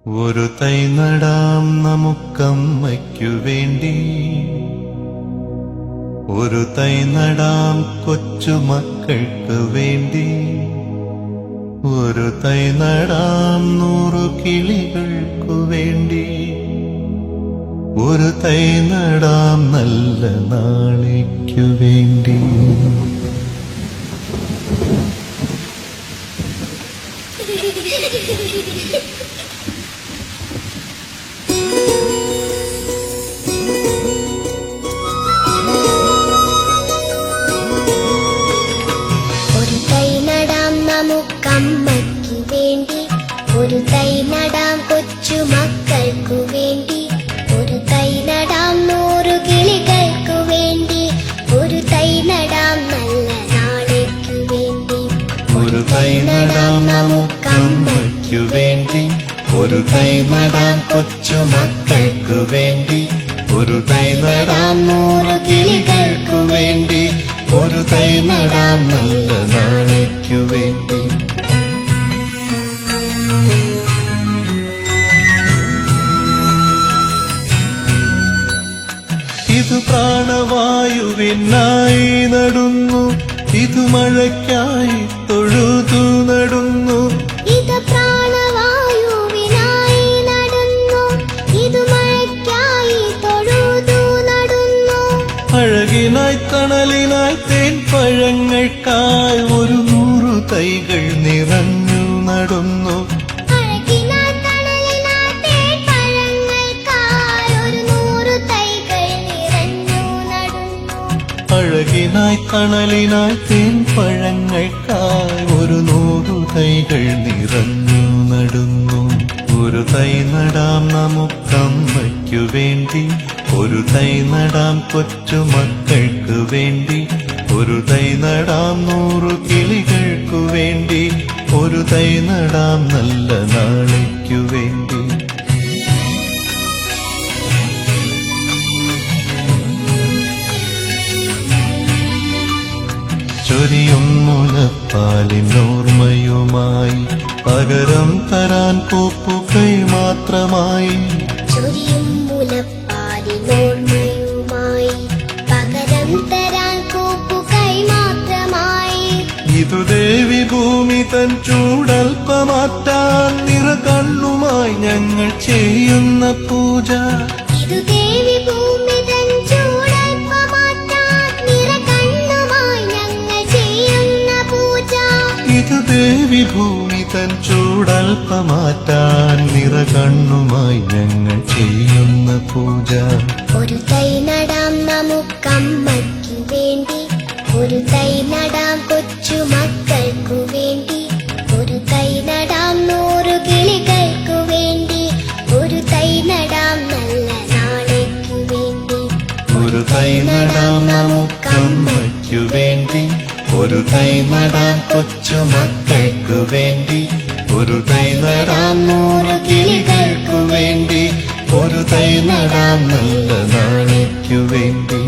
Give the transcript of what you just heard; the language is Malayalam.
ഒരു തൈ നടാം നമുക്കമ്മയ്ക്കു വേണ്ടി, ഒരു തൈ നടാം കൊച്ചുമക്കൾക്ക് വേണ്ടി, ഒരു തൈ നടാം 100 കിളികൾക്കു വേണ്ടി, ഒരു തൈ നടാം നല്ല നാളേക്കു വേണ്ടി. ഒരു തൈ നടാം നമുക്കമ്മയ്ക്കു വേണ്ടി, ഒരു തൈ നടാം കൊച്ചുമക്കൾക്കു വേണ്ടി, ഒരു തൈ നടാം 100 കിളികൾക്കു വേണ്ടി, ഒരു തൈ നടാം നല്ല നാളേക്കു വേണ്ടി. ഒരു തൈ നടാം നമുക്കമ്മയ്ക്കു വേണ്ടി, ഒരു തൈ നടാം കൊച്ചുമക്കൾക്കു വേണ്ടി, ഒരു തൈ നടാം 100 കിളികൾക്കു വേണ്ടി, ഒരു തൈ നടാം നല്ല നാളേക്കു വേണ്ടി. ഇത് പ്രാണവായുവിനായി നടുന്നു, ഇത് മഴയ്ക്കായി തൊഴുതു നടുന്നു, ഇത് പ്രാണവായുവിനായി നടുന്നു, ഇത് മഴയ്ക്കായി തൊഴുതു നടുന്നു. അഴകിനായി തണലിനായി തേൻ പഴങ്ങൾക്കായി 100 തൈകൾ നിറഞ്ഞു നടുന്നു, അഴകിനായി തണലിനായി തേൻ പഴങ്ങൾക്കായി 100 തൈകൾ നിറഞ്ഞു നടുന്നു. അഴകിനായി തണലിനായി തേൻ പഴങ്ങൾക്കായി 100 തൈകൾ നിറഞ്ഞു നടുന്നു. ഒരു തൈ നടാം നമുക്കമ്മയ്ക്കു വേണ്ടി, ഒരു തൈ നടാം കൊച്ചുമക്കൾക്ക് വേണ്ടി, ഒരു തൈ നടാം 100 കിളികൾക്കു വേണ്ടി, ഒരു തൈ നടാം നല്ല നാളേക്കു വേണ്ടി. ചൊരിയും മുലപ്പാലിനോർമ്മയുമായി പകരം തരാൻ പൂപ്പുകൈ മാത്രമായി, ചൊരിയും മുലപ്പാലിനോർമ്മയുമായി പകരം തരാൻ പൂപ്പുകൈ മാത്രമായി. ഇതു ദേവി ഭൂമി തൻ ചൂടൽപ്പമാറ്റാൻ നിറകണ്ണുമായി ഞങ്ങൾ ചെയ്യുന്ന പൂജ, ഇതു ദേവി ഭൂമി തൻ ചൂടൽപ്പമാറ്റാൻ നിറകണ്ണുമായി ഞങ്ങൾ ചെയ്യുന്ന പൂജ, ഇത് ദേവി ഭൂമി തൻ ചൂടൽപ്പമാറ്റാൻ നിറകണ്ണുമായി ഞങ്ങൾ ചെയ്യുന്ന പൂജ. ഒരു തൈ നടാം നമുക്കമ്മയ്ക്കു വേണ്ടി, ഒരു തൈ നടാം കൊച്ചുമക്കൾക്കു വേണ്ടി, ഒരു തൈ നടാം 100 കിളികൾക്കു വേണ്ടി, ഒരു തൈ നടാം നല്ല നാളേക്കു വേണ്ടി. ഒരു തൈ നടാം നമുക്കമ്മയ്ക്കു വേണ്ടി, ഒരു തൈ നടാം കൊച്ചുമക്കൾക്കു വേണ്ടി, ഒരു തൈ നടാം 100 കിളികൾക്കു വേണ്ടി, ഒരു തൈ നടാം നല്ല നാളേക്കു വേണ്ടി.